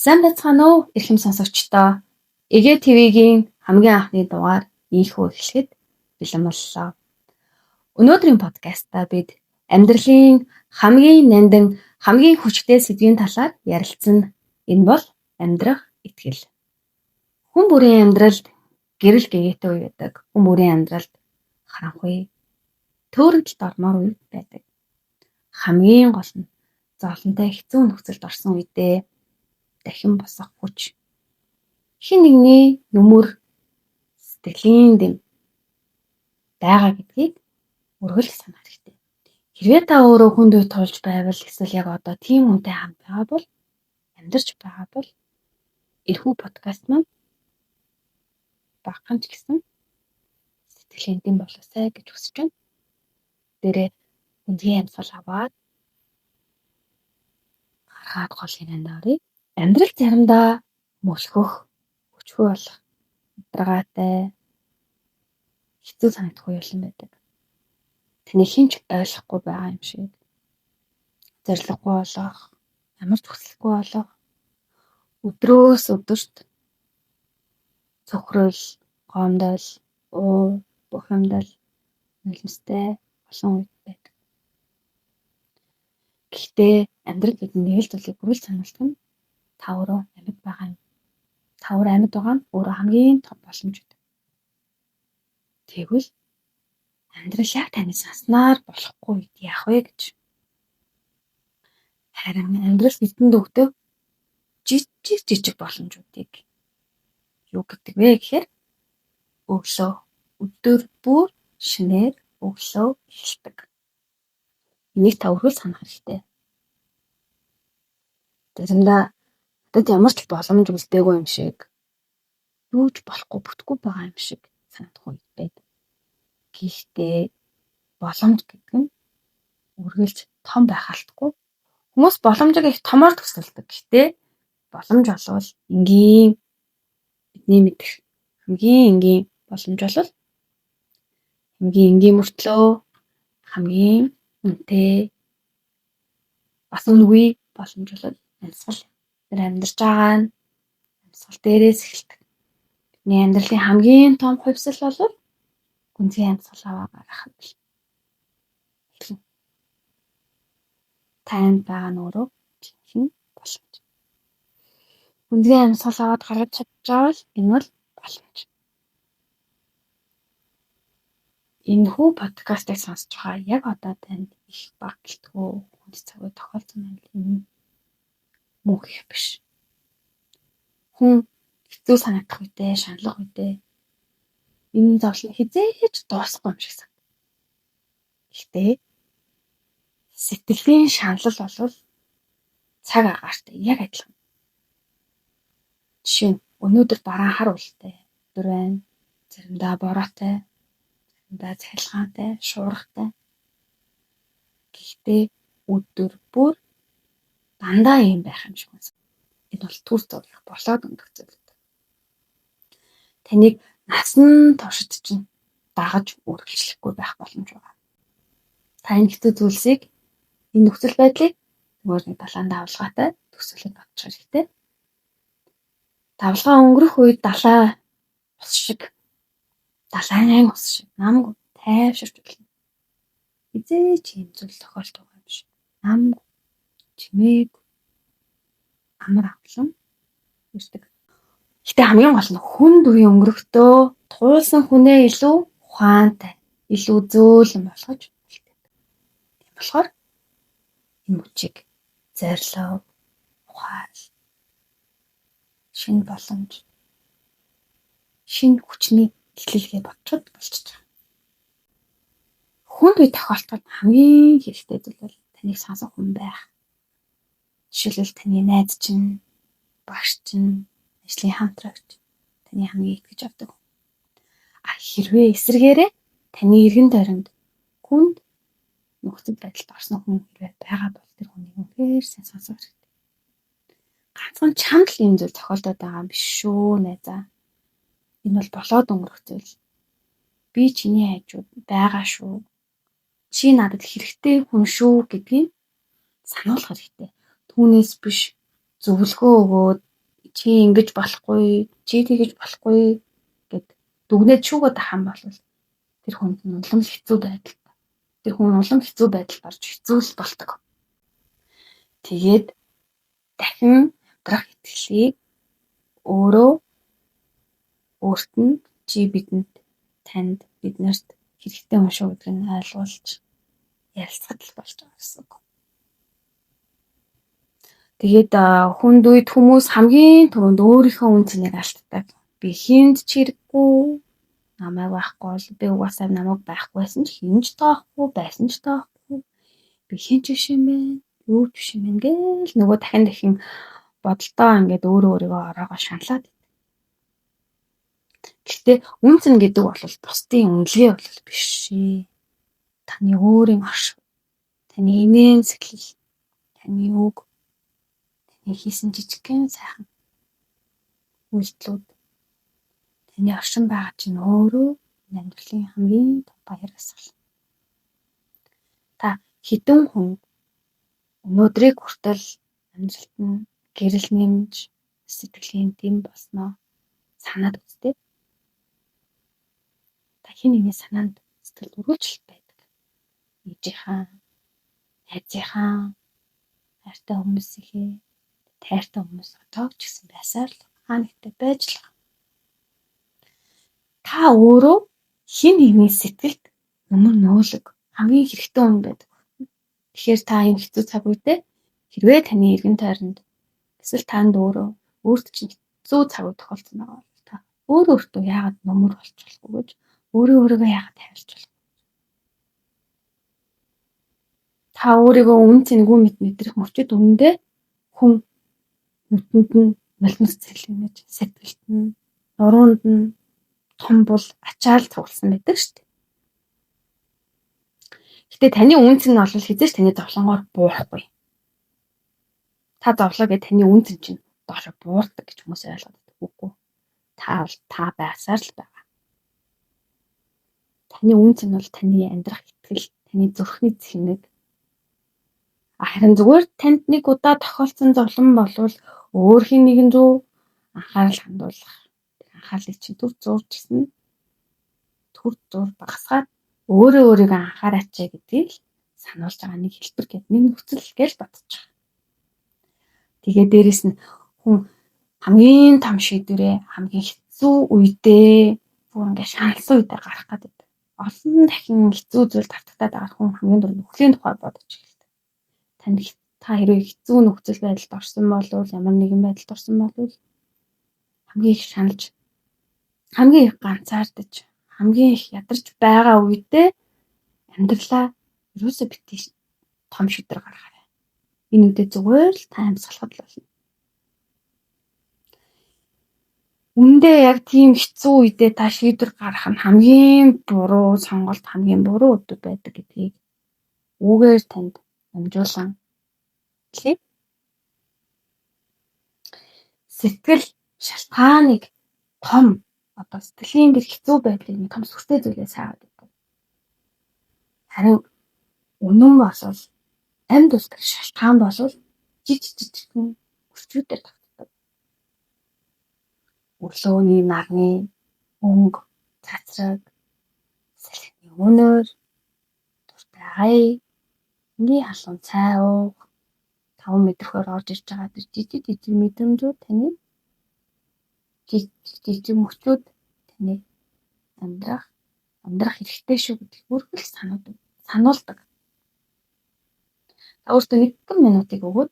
Сайн байцгаана уу эрхэм сонсогчдоо. Эгээ ТV-гийн хамгийн анхны дугаар ийхүү эхлэхэд бэлэн боллоо. Өнөөдрийн подкастаа бид амьдралын хамгийн нандин, хамгийн хүчтэй сэдвийн талаар ярилцсан. Энэ бол амьдрах итгэл. Хүн бүрийн амьдралд гэрэл гээтэй үе байдаг. Хүн бүрийн амьдралд харанхуй, төөрөмжлөлт ормоор үе байдаг. Хамгийн гол нь зовлонтой хэцүү нөхцөлд орсон үедээ дахин босох хүч. Хин нэгний нүмер сэтгэлийн дэм байгаа гэдгийг үргэлж санах хэрэгтэй. Хэрвээ та өөрөө хүнд үе тулж байвал эсвэл яг одоо тийм хүнтэй хамт байгаа бол амьдарч байгаа бол эрхүү подкаст маань багхан ч гэсэн сэтгэлийн дэм болоосай гэж хүсэж байна. Дээрээ хүнзгийн амьсгал аваад гаргаад гол хинэнд оръё. Амьдрал заримдаа мөшгөх, өчгөө болох, даргаатай хэцүү санагдах үе юм байдаг. Таны хинч ойлгохгүй байгаа юм шиг. Зориггүй болох, ямар ч хүсэлгүй болох, өдрөөс өдөрт цохрол, гомдол, бухимдал, нулимстай олон үед байдаг. Гэхдээ амьдрал бидний нэг л зүйлийг бүрэл сануулдаг нь та өөрөө амьд байгаа юм. Та өөрөө амьд байгаа нь өөрөө хамгийн том боломж гэдэг. Тэгвэл амьдрал яг таны санснаар болохгүй үед яах вэ гэж. Харин амьдрал бидэнд өгдөг жижиг боломжуудыг юу гэдэг вэ гэхээр өглөө өдөр бүр шинээр өглөө эхэлдэг. Энийг та өргөл санах хэрэгтэй. Заримдаа надад ямар ч боломж үлдээгүй юм шиг, юу ч болохгүй бүтэхгүй байгаа юм шиг санагдах үед байдаг. Гэхдээ боломж гэдэг нь үргэлж том байх алдахгүй. Хүмүүс боломжийг их томоор төсөөлдөг. Гэхдээ боломж болвол энгийн бидний мэдэх хамгийн энгийн боломж бол энгийн мөртлөө хамгийн үнэтэй бас үнгүй боломж бол амьсгал. Тэр амьдарч байгаа нь амьсгал дээрээс эхэлдэг. Бидний амьдралын хамгийн том хувьсал бол гүнзгий амьсгал аваа гаргах юм. Танд байгаа нь өөрөө чинь боломж. Гүнзгий амьсгал аваад гаргаж чадчихвал энэ бол боломж. Энэ хүү подкастыг сонсож байгаа яг одоо танд их баг гэлтгүү хүнд цагуй тохиолдсон юм мөн их биш. Хүн хэцүү санагдах үедээ, шаналх үедээ энэ зовлон хизээж дуусахгүй юм шиг санагдав. Гэхдээ сэтгэлийн шанал бол цаг агаартай яг адилхан. Жишээ нь өнөөдөр дараа хар уултай өдөр байна. Заримдаа бороотой, заримдаа цахилгаантай, шуургатай. Гэхдээ өдөр бүр дандаа юм байх юм шиг байна. Энэ бол түр зурх болоод өнгөх зүйл. Таныг насан туршид чинь дагаж үргэлжлэхгүй байх боломж байгаа. Та энэ хэцүү зүйлсийг энэ нөхцөл байдлыг зүгээр нэг далайн давлгаатай төсөөлөд бодчих хэрэгтэй. Давлгаа өнгөрөх үед далай ус шиг, далайн ус шиг намайг тайвширч болно. Хизээч юм зүйл тохиолдох юм шиг. Намайг чимээг амар авлан ирдэг. Гэтэ хамгийн гол нь хүнд үе өнгөрөхдөө туулсан хүнээ илүү ухаантай, илүү зөөлөн болгож үлдээдэг. Тийм болохоор энэ мөчийг зорилоо, ухаал, шинэ боломж, шинэ хүчний эхлэлгээ бодоход болчихж байгаа. Хүнд үе тохиолдоход хамгийн хэрэгтэй зүйл бол таныг сонсох хүн байх. Жишээлбэл таны найз чинь, багш чинь, ажлын хамтрагч, таны хамгийн итгэж авдаг хүн. Хэрвээ эсрэгээрээ таны эргэн тойронд хүнд нөхцөл байдалд орсон хүн хэрвээ байгаа бол тэр хүнийг үнэхээр сайн сонсох хэрэгтэй. Ганцхан чамд л юм зүйл тохиолдоод байгаа юм биш шүү найзаа. Энэ бол болоод өнгөрөх зүйл. Би чиний хажууд байгаа шүү. Чи надад хэрэгтэй хүн шүү гэдгийг сануулах хэрэгтэй. Түүнээс биш зөвлөгөө өгөөд чи ингэж болохгүй, чи тэгэж болохгүй гэд дүгнээд шүүгээд ахсан бол тэр хүнд нь улам хэцүү байдал. Тэр хүн улам хэцүү байдалд орж хэцүү л болдог. Тэгээд дахин амьдрах итгэлийг өөрөө өөрт нь чи бидэнд танд биднэрт хэрэгтэй хүн шүү гэдгийг нь ойлгуулж ярилцахад л болж байгаа гэсэн үг. Тэгээд хүнд үед хүмүүс хамгийн түрүүнд өөрийнхөө үн цэнийг алддаг. Би хинт чирэггүй, намайг байхгүй бол би угаасаа намайг байхгүй байсан ч хинж тоохгүй, байсан ч тоохгүй. Би хинч биш юм бэ? Юу биш юм бэ гэл нөгөө дахин бодолтоо ингээд өөрийгөө ороогоо шаналаад. Гэхдээ үн цэн гэдэг бол бусдын үнэлгээ бол биш шээ. Таны өөрийн орш, таны инээн сэтгэл, таны үг, таны хийсэн жижигхэн сайхан үйлдэлүүд, таны оршин байгаа чинь өөрөө амьдралын хамгийн том баяр ёслол. Та хэдэн хүн өнөөдрийг хүртэл амьдралд нь гэрэл нэмж сэтгэлийн дэм болсноо санаад үзтээ. Та хин нэгний санаанд сэтгэл өргөлжлөлт байдаг. Ээжийнхаа, найзынхаа, хайртай хүмүүсийнхээ, тайртай хүмүүс одоо ч гэсэн байсаар л хаа нэгтэй байж л. Та өөрөө хин нэгний сэтгэлд өмнө нөөлөг хамгийн хэрэгтэй хүн байдаг. Тэгэхээр та энэ хэцүү цаг үедээ хэрвээ таны эргэн тойронд эсвэл танд өөрөө өөрт чинь хэцүү цаг үе тохиолдсон байгаа бол та өөртөө яагаад нөмөр болчих болохгүй гэж өөрийгөө яагаад тайлж болох. Та өөрийгөө үн цэнгүй мэдрэх мөчид үнэндээ хүн нүдэнд нь нулимс цэглэнэж, сэтгэлд нь, нуруунд нь том бол ачаал цугласан байдаг шүү дээ. Гэтэ таны үн цэн нь бол хизээч таны зовлонгоор буурахгүй. Та зовлоо гэж таны үн цэн чинь доошо буурдаг гэж хүмүүс ойлгоод үгүй. Та байсаар л байгаа. Таны үн цэн бол таны амьдрах итгэл, таны зүрхний цэнэг. Харин зүгээр танд нэг удаа тохиолдсон зовлон болвол өөрхийн нэгэн рүү анхаарал хандуулах. Анхаарлыг чинь түр зуурчсан. Түр зуур багасгаад өөрийгөө анхаараач гэдгийг сануулж байгаа нэг хэлбэр гэдэг нэг нөхцөл гэж бодож байгаа. Тэгээ дээрэс нь хүн хамгийн том шийдвэрээ хамгийн хэцүү үедээ бүр ингээд шаналсан үедээ гарах гэдэг. Олон дахин хэцүү зүйл давтагдаад байгаа хүн хамгийн дөрөв нөхлийн тухай бодож эхэлдэг. Танд та хэрвээ хэцүү нөхцөл байдалд орсон бол ямар нэгэн байдалд орсон бол хамгийн их шаналж, хамгийн их ганцаардаж, хамгийн их ядарч байгаа үедээ амьдралаа юусоо битгий том шийдвэр гаргаарай. Энэ үедээ зүгээр л та амьсгалахад л болно. Үндэ яг тийм хэцүү үедээ та шийдвэр гаргах нь хамгийн буруу сонголт, хамгийн буруу өдөр байдаг гэдгийг үгээр танд амжуулан хэлье. Сэтгэл шалтгааныг том одоо сэтгэлийн гэр хэцүү байдлыг том сүртэй зүйлээс хаагаад байдаг. Харин үнэн бол амьд үлдэх шалтгаан бол жижигхэн өчрүүдээр тогтдог. Өглөөний нарны өнгө, цацраг, салхины өнөр, дуртай гай, энгийн халуун цай уух, 5 мэдрэхээр орж ирж байгаа тэр жижиг мэдрэмжүүд таны жижиг мөчүүд таны амьдрах хэрэгтэй шүү гэдгийг үргэлж сануулдаг. Та өөртөө 1 минутыг өгөөд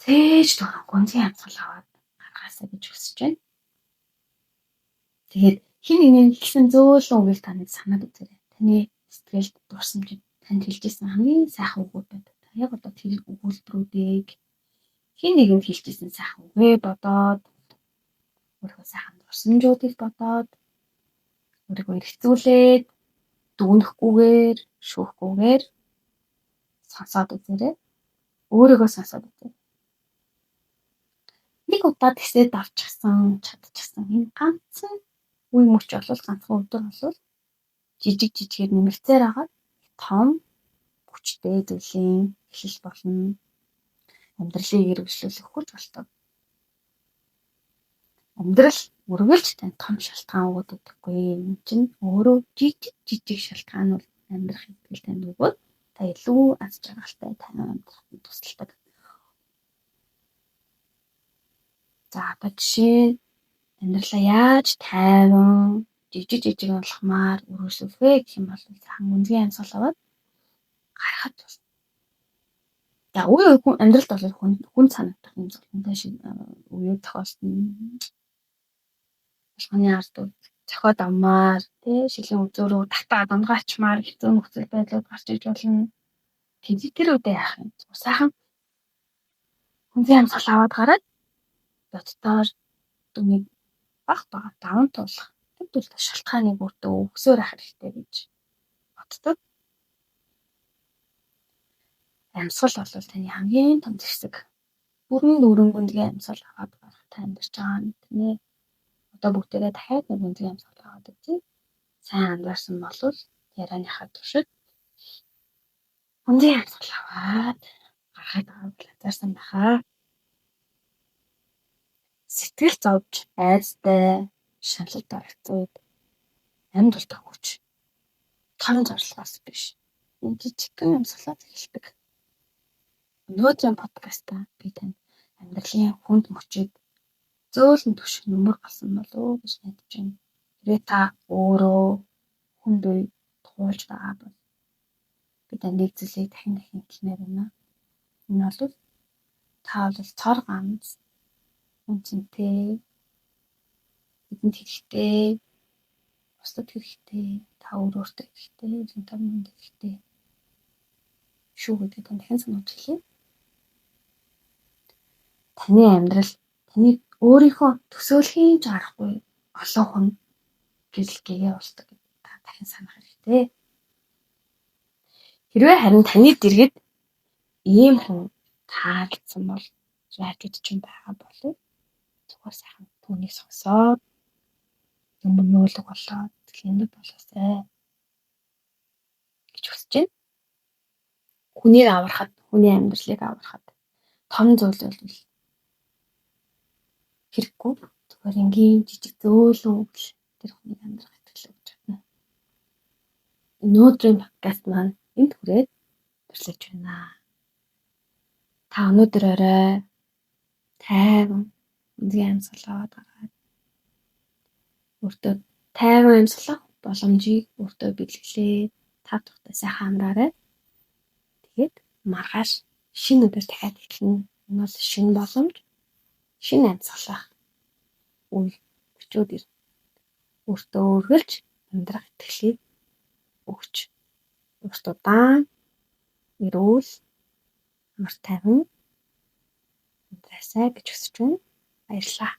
цээж дөрөв гонцгийн амьсгал аваад гаргаасаа гэж хүсэж байна. Тэгээд хин нэгний хэлсэн зөөлөн үгийг таныг санаад үзээрэй. Таны сэтгэлд дурсамж танд хэлжсэн хамгийн сайхан үгүүд байдаг. Та яг одоо тэр өгүүлбэрүүдийг хин нэгэн хэлжсэн сайхан үгээ бодоод өөрийнхөө сайхан дурсамжуудыг бодоод өөрийгөө эргцүүлээд дүгнэхгүйгээр, шүүхгүйгээр сонсоод үзээрэй. Өөрийгөө сонсоод үзээрэй. Нэг удаа тэсээд авчихсан, чадчихсан энэ ганцхан үе мөч болвол ганцхан өдөр болвол жижигээр нэмэгцээр агаад том хүчтэй зүйлийн эхлэл болно. Амьдралыг эргэжлүүлэх хүч болдог. Амьдрал үргэлж тань том шалтгаан өгöd өгөхгүй. Энэ чинь өөрөө жижиг шалтгаанууд амьдрах хэвээр танд өгөөд та илүү аз жаргалтай тайван амьдрахад тусалдаг. За одоо жишээ амьдралаа яаж тайван жижиг болгомаар өрөөсөх вэ гэх юм бол сайхан үнгийн амьсгал аваад гарахад бол за үе хүн амьдралд бол хүн санагдах юм зовлонтой шиг үеийг тохиолдно. Болгоны ард зохиод аммаар тий шилийн үзүүрөө татаад унгаачмаар хэцүү нөхцөл байдлууд гарч иж болно. Тэр үедээ яах юм? Сайхан үнгийн амьсгал аваад гараад боддоор дүнийг баг даван туулах. Тэр бол шалтгааныг өөртөө өгсөөр ах хэрэгтэй гэж боддог. Амьсгал бол таны хамгийн том зэвсэг. Бүрэн дүүрэнгүнгийн амьсгал аваад гарах та амьдарч байгаа юм тийм ээ. Одоо бүгдээрээ дахиад нэг үнгийн амьсгал аваад үзье. Сайн анзаарсан бол ярианыхаа туршид үнгийн амьсгал аваад гарахад анзаарсан баха. Сэтгэл зовж айцтай шаналлд орох үед амьд болдог хүч. Тон зорилгоос биш. Энэ жижигхэн амьсгалаас эхэлдэг. Өнөөдрийн подкастаа би танд амьдралын хүнд мөчид зөөлөн түвшин нөмөр болсон болов уу гэж найдаж байна. Хэрвээ та өөрөө хүнд үе туулж байгаа бол би танд нэг зүйлийг дахин хэлмээр байна. Энэ бол та бол цор ганц үнцэнтэй бидэнд хэрэгтэй, бусдад хэрэгтэй, та өөртөө хэрэгтэй, зинтар мөнд хэрэгтэй шүү гэдгийг дахин сануулж хэлье. Таны амьдрал таны өөрийнхөө төсөөлхийн жарахгүй олон хүн гэлгээ болдог гэдэг та дахин санах хэрэгтэй. Хэрвээ харин таны дэргэд ийм хүн таалагдсан бол яаж гэж ч юм байгаа болов зүгээр сайхан түүнийг сонсоод юм нөөлөг болоод тэлэндээ болоосай гэж хүсэж байна. Хүнийг аврахад, хүний амьдралыг аврахад том зүйл бол хэрэггүй. Зүгээр энгийн жижиг зөөлөн үг л тэр хүнийг амьдрах итгэлээ өгч чадна. Өнөөдрийн подкаст маань энд хүрээд дурлаж байна. Та өнөөдөр орой тайван үнгийн амьсгал аваад гараад өөртөө тайван амьсгалах боломжийг өөртөө бэлгэлээ. Та тухтай сайхан амраарай. Тэгээд маргааш шинэ өдөр дахиад эхэлнэ. Энэ бол шинэ боломж, шинэ амьсгалах үе өчөөд ир. Өөртөө үргэлж амьдрах итгэлийг өгч өөртөө удаан эрүүл амар тайван амьдраасай гэж хүсэж байна. Баярлалаа.